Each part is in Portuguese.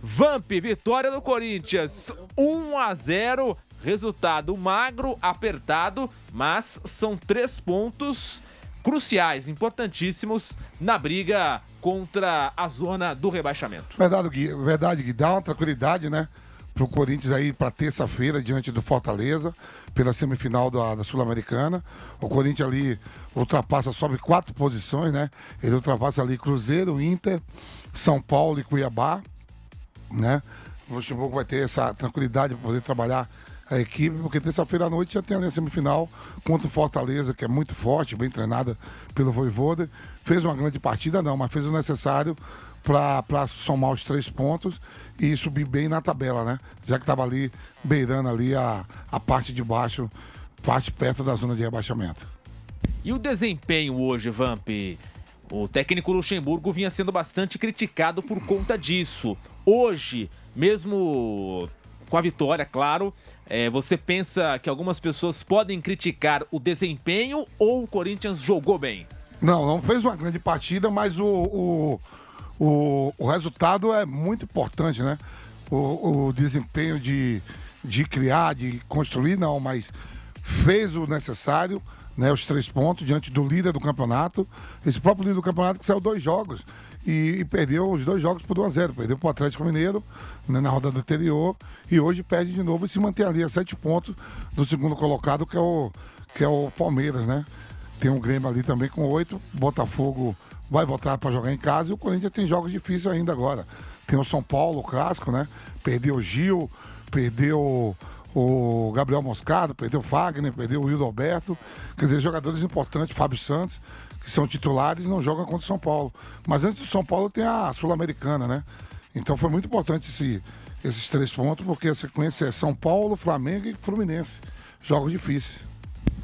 Vamp, vitória do Corinthians, 1-0, resultado magro, apertado, mas são 3 pontos cruciais, importantíssimos na briga contra a zona do rebaixamento. Verdade, Gui, dá uma tranquilidade, né, pro Corinthians aí para terça-feira diante do Fortaleza, pela semifinal da Sul-Americana. O Corinthians ali ultrapassa, sobe 4 posições, né, ele ultrapassa ali Cruzeiro, Inter, São Paulo e Cuiabá, né? O Luxemburgo vai ter essa tranquilidade para poder trabalhar a equipe, porque terça-feira à noite já tem ali a semifinal contra o Fortaleza, que é muito forte, bem treinada pelo Vojvoda. Fez uma grande partida, não, mas fez o necessário para somar os 3 pontos e subir bem na tabela, né? Já que estava ali beirando ali a parte de baixo, parte perto da zona de rebaixamento. E o desempenho hoje, Vamp? O técnico Luxemburgo vinha sendo bastante criticado por conta disso. Hoje, mesmo com a vitória, claro, você pensa que algumas pessoas podem criticar o desempenho ou o Corinthians jogou bem? Não fez uma grande partida, mas o resultado é muito importante, né? O desempenho de criar, de construir, não, mas fez o necessário, né? Os 3 pontos diante do líder do campeonato. Esse próprio líder do campeonato que saiu 2 jogos. E perdeu os 2 jogos por 1-0. Perdeu para o Atlético Mineiro, né, na rodada anterior, e hoje perde de novo e se mantém ali a 7 pontos do segundo colocado, que é o Palmeiras, né? Tem um Grêmio ali também com 8, Botafogo vai voltar para jogar em casa e o Corinthians tem jogos difíceis ainda agora. Tem o São Paulo, o clássico, né? Perdeu o Gil, perdeu o Gabriel Moscado, perdeu o Fagner, perdeu o Wildo Alberto. Quer dizer, jogadores importantes, Fábio Santos, que são titulares e não jogam contra o São Paulo. Mas antes do São Paulo tem a Sul-Americana, né? Então foi muito importante esses 3 pontos, porque a sequência é São Paulo, Flamengo e Fluminense. Jogos difíceis.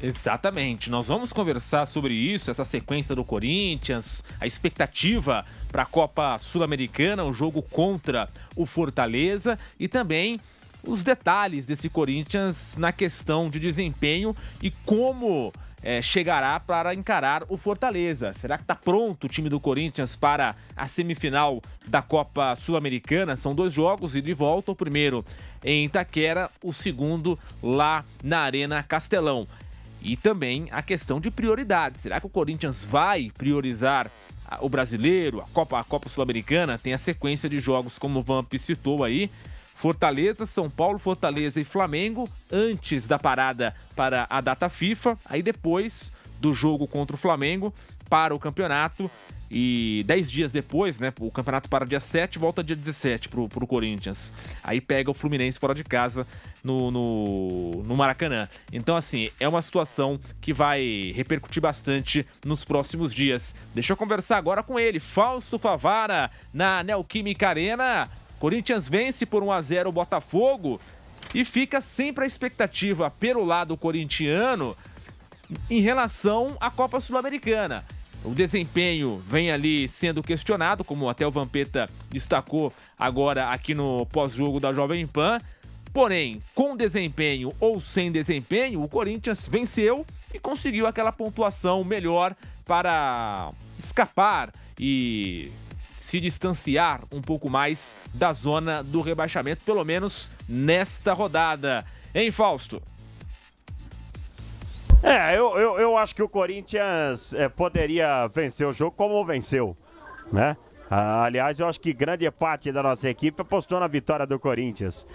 Exatamente, nós vamos conversar sobre isso, essa sequência do Corinthians, a expectativa para a Copa Sul-Americana, o jogo contra o Fortaleza e também os detalhes desse Corinthians na questão de desempenho e como chegará para encarar o Fortaleza. Será que está pronto o time do Corinthians para a semifinal da Copa Sul-Americana? São 2 jogos ida e volta, o primeiro em Itaquera, o segundo lá na Arena Castelão. E também a questão de prioridade. Será que o Corinthians vai priorizar o brasileiro, a Copa Sul-Americana? Tem a sequência de jogos, como o Vamp citou aí. Fortaleza, São Paulo, Fortaleza e Flamengo, antes da parada para a data FIFA. Aí depois do jogo contra o Flamengo, para o campeonato. E 10 dias depois, né, o campeonato para dia 7, volta dia 17 pro Corinthians. Aí pega o Fluminense fora de casa no Maracanã. Então, assim, é uma situação que vai repercutir bastante nos próximos dias. Deixa eu conversar agora com ele, Fausto Favara, na Neoquímica Arena. Corinthians vence por 1-0 o Botafogo e fica sempre a expectativa pelo lado corintiano em relação à Copa Sul-Americana. O desempenho vem ali sendo questionado, como até o Vampeta destacou agora aqui no pós-jogo da Jovem Pan. Porém, com desempenho ou sem desempenho, o Corinthians venceu e conseguiu aquela pontuação melhor para escapar e se distanciar um pouco mais da zona do rebaixamento, pelo menos nesta rodada. Hein, Fausto? Eu acho que o Corinthians poderia vencer o jogo como venceu, né? Aliás, eu acho que grande parte da nossa equipe apostou na vitória do Corinthians.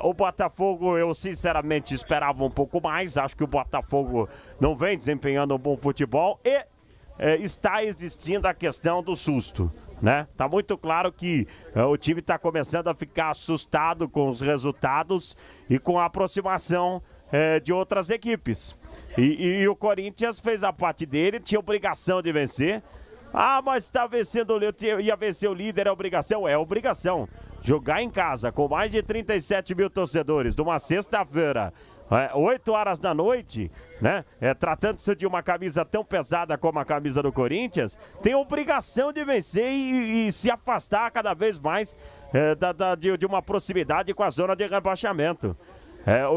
O Botafogo, eu sinceramente esperava um pouco mais. Acho que o Botafogo não vem desempenhando um bom futebol e está existindo a questão do susto, né? Tá muito claro que o time está começando a ficar assustado com os resultados e com a aproximação de outras equipes. E o Corinthians fez a parte dele, tinha obrigação de vencer. Mas está vencendo, ia vencer o líder, é obrigação? É obrigação. Jogar em casa com mais de 37 mil torcedores, numa sexta-feira, 8 horas da noite, né? Tratando-se de uma camisa tão pesada como a camisa do Corinthians, tem obrigação de vencer e se afastar cada vez mais de uma proximidade com a zona de rebaixamento.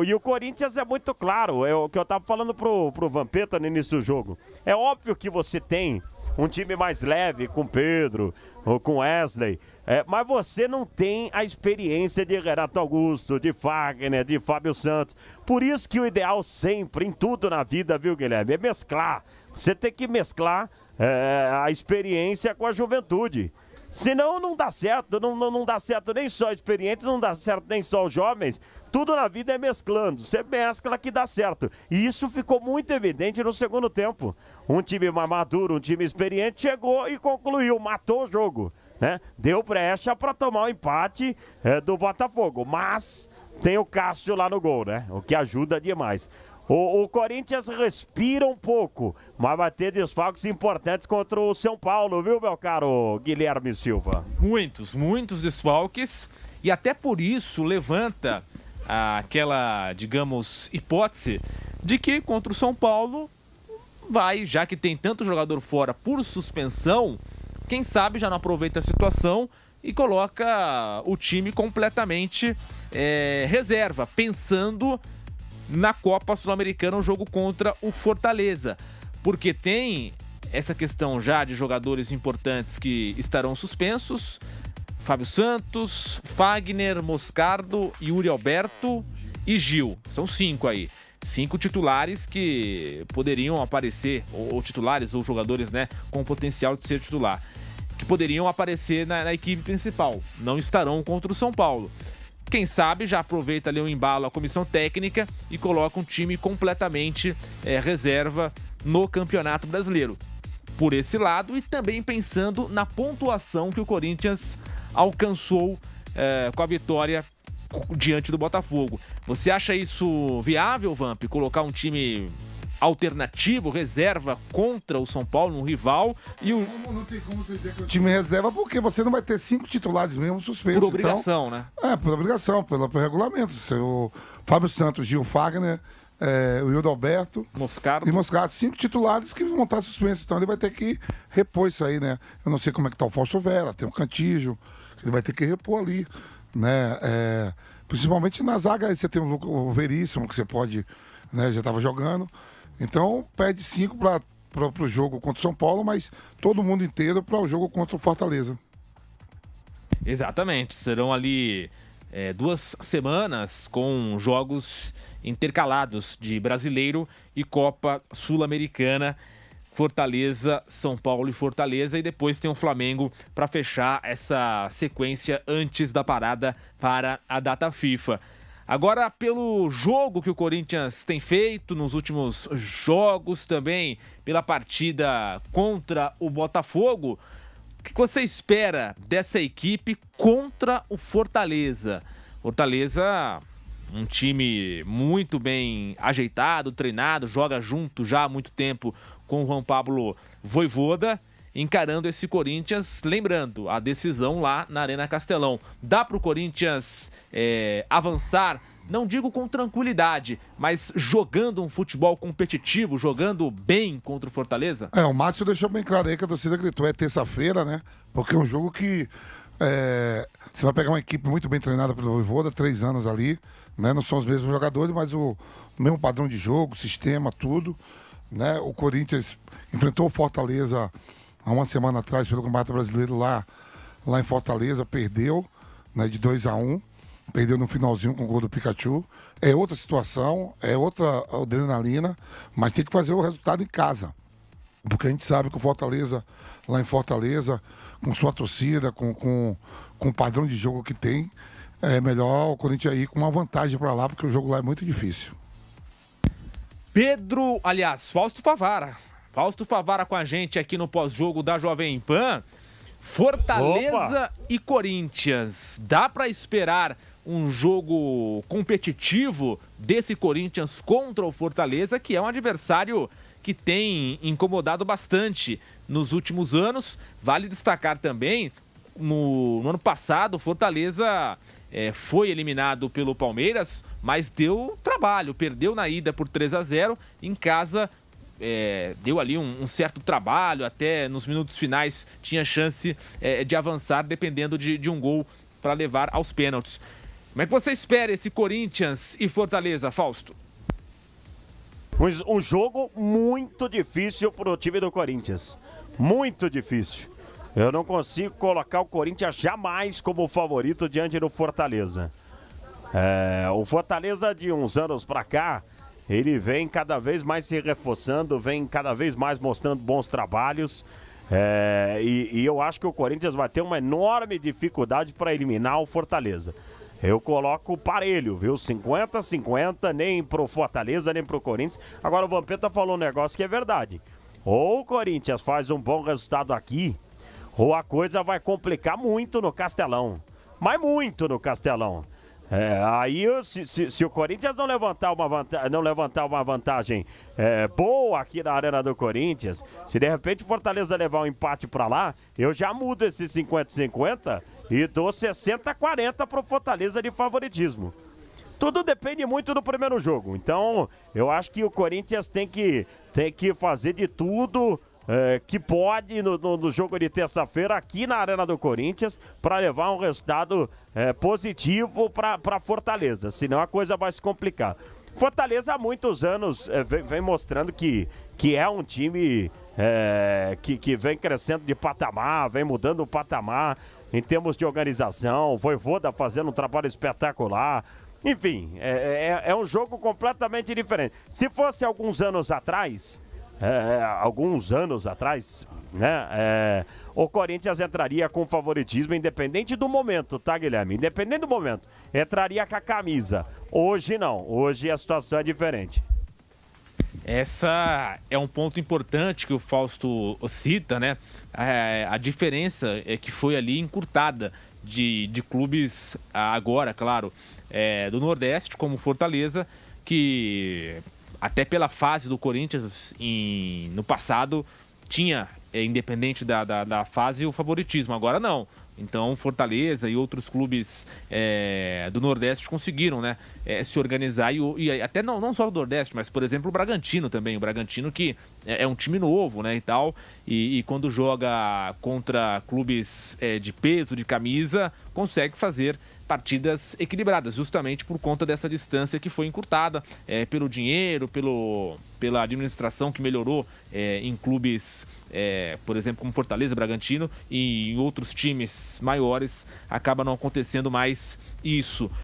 E o Corinthians é muito claro, é o que eu estava falando pro Vampeta no início do jogo. É óbvio que você tem um time mais leve com Pedro ou com Wesley, mas você não tem a experiência de Renato Augusto, de Fagner, de Fábio Santos. Por isso que o ideal sempre, em tudo na vida, viu, Guilherme, é mesclar. Você tem que mesclar a experiência com a juventude. Senão não dá certo, não dá certo nem só experientes, não dá certo nem só os jovens. Tudo na vida é mesclando, você mescla que dá certo. E isso ficou muito evidente no segundo tempo. Um time mais maduro, um time experiente chegou e concluiu, matou o jogo, né? Deu brecha para tomar o empate do Botafogo, mas tem o Cássio lá no gol, né? O que ajuda demais. O Corinthians respira um pouco, mas vai ter desfalques importantes contra o São Paulo, viu, meu caro Guilherme Silva? Muitos desfalques, e até por isso levanta aquela, digamos, hipótese de que contra o São Paulo vai, já que tem tanto jogador fora por suspensão, quem sabe já não aproveita a situação e coloca o time completamente reserva, pensando na Copa Sul-Americana, um jogo contra o Fortaleza, porque tem essa questão já de jogadores importantes que estarão suspensos: Fábio Santos, Fagner, Moscardo, Yuri Alberto e Gil. São 5 aí. 5 titulares que poderiam aparecer, ou titulares, ou jogadores, né, com potencial de ser titular, que poderiam aparecer na equipe principal. Não estarão contra o São Paulo. Quem sabe já aproveita ali o embalo a comissão técnica e coloca um time completamente reserva no Campeonato Brasileiro. Por esse lado, e também pensando na pontuação que o Corinthians alcançou com a vitória diante do Botafogo. Você acha isso viável, Vamp? Colocar um time alternativo, reserva, contra o São Paulo, um rival, e o... Não tem como você dizer que o time reserva, porque você não vai ter 5 titulares mesmo suspensos. Por obrigação, então, né? Por obrigação, pelo regulamento. O Fábio Santos, Gil, Fagner, o Yuri Alberto Moscardo. E Moscardo, 5 titulares que vão estar suspensos. Então ele vai ter que repor isso aí, né? Eu não sei como é que tá o Fausto Vera, tem o Cantígio, ele vai ter que repor ali, né? Principalmente na zaga, aí você tem o Veríssimo, que você pode, né? Já estava jogando. Então, pede 5 para o jogo contra o São Paulo, mas todo mundo inteiro para o jogo contra o Fortaleza. Exatamente. Serão ali 2 semanas com jogos intercalados de Brasileiro e Copa Sul-Americana. Fortaleza, São Paulo e Fortaleza. E depois tem o Flamengo para fechar essa sequência antes da parada para a data FIFA. Agora, pelo jogo que o Corinthians tem feito nos últimos jogos, também pela partida contra o Botafogo, o que você espera dessa equipe contra o Fortaleza? Fortaleza, um time muito bem ajeitado, treinado, joga junto já há muito tempo com o Juan Pablo Vojvoda, encarando esse Corinthians, lembrando, a decisão lá na Arena Castelão. Dá para o Corinthians avançar, não digo com tranquilidade, mas jogando um futebol competitivo, jogando bem contra o Fortaleza? O Márcio deixou bem claro aí que a torcida gritou, é terça-feira, né? Porque é um jogo que você vai pegar uma equipe muito bem treinada pelo Vojvoda, 3 anos ali, né? Não são os mesmos jogadores, mas o mesmo padrão de jogo, sistema, tudo, né? O Corinthians enfrentou o Fortaleza há uma semana atrás pelo Campeonato Brasileiro lá em Fortaleza, perdeu, né, de 2-1, perdeu no finalzinho com o gol do Pikachu. É outra situação, é outra adrenalina, mas tem que fazer o resultado em casa, porque a gente sabe que o Fortaleza, lá em Fortaleza, com sua torcida, com o padrão de jogo que tem, é melhor o Corinthians ir com uma vantagem para lá, porque o jogo lá é muito difícil. Fausto Favara com a gente aqui no pós-jogo da Jovem Pan. Fortaleza e Corinthians. Dá para esperar um jogo competitivo desse Corinthians contra o Fortaleza, que é um adversário que tem incomodado bastante nos últimos anos. Vale destacar também, no ano passado, o Fortaleza foi eliminado pelo Palmeiras, mas deu trabalho, perdeu na ida por 3-0, em casa deu ali um certo trabalho, até nos minutos finais tinha chance de avançar, dependendo de um gol para levar aos pênaltis. Como é que você espera esse Corinthians e Fortaleza, Fausto? Um jogo muito difícil para o time do Corinthians. Muito difícil. Eu não consigo colocar o Corinthians jamais como favorito diante do Fortaleza. O Fortaleza de uns anos pra cá, ele vem cada vez mais se reforçando, vem cada vez mais mostrando bons trabalhos. E eu acho que o Corinthians vai ter uma enorme dificuldade para eliminar o Fortaleza. Eu coloco parelho, viu? 50-50, nem pro Fortaleza, nem pro Corinthians. Agora o Vampeta falou um negócio que é verdade. Ou o Corinthians faz um bom resultado aqui, ou a coisa vai complicar muito no Castelão. Mas muito no Castelão. Aí, se o Corinthians não levantar uma vantagem boa aqui na Arena do Corinthians, se de repente o Fortaleza levar um empate pra lá, eu já mudo esse 50-50 e dou 60-40 pro Fortaleza de favoritismo. Tudo depende muito do primeiro jogo. Então, eu acho que o Corinthians tem que fazer de tudo que pode no jogo de terça-feira aqui na Arena do Corinthians para levar um resultado positivo para Fortaleza, senão a coisa vai se complicar. Fortaleza há muitos anos vem mostrando que é um time que vem crescendo de patamar, vem mudando o patamar em termos de organização, o Vojvoda fazendo um trabalho espetacular. Enfim, é um jogo completamente diferente. Se fosse alguns anos atrás, né? O Corinthians entraria com favoritismo, independente do momento, tá, Guilherme? Independente do momento, entraria com a camisa. Hoje não, hoje a situação é diferente. Essa é um ponto importante que o Fausto cita, né? A diferença é que foi ali encurtada de clubes agora, claro, do Nordeste, como Fortaleza, que até pela fase do Corinthians no passado tinha, independente da fase, o favoritismo. Agora não. Então Fortaleza e outros clubes do Nordeste conseguiram, né, se organizar e até não só do Nordeste, mas por exemplo o Bragantino também. O Bragantino que é um time novo, né, e tal, e quando joga contra clubes de peso, de camisa, consegue fazer partidas equilibradas, justamente por conta dessa distância que foi encurtada pelo dinheiro, pela administração que melhorou em clubes, por exemplo, como Fortaleza, Bragantino, e em outros times maiores acaba não acontecendo mais isso.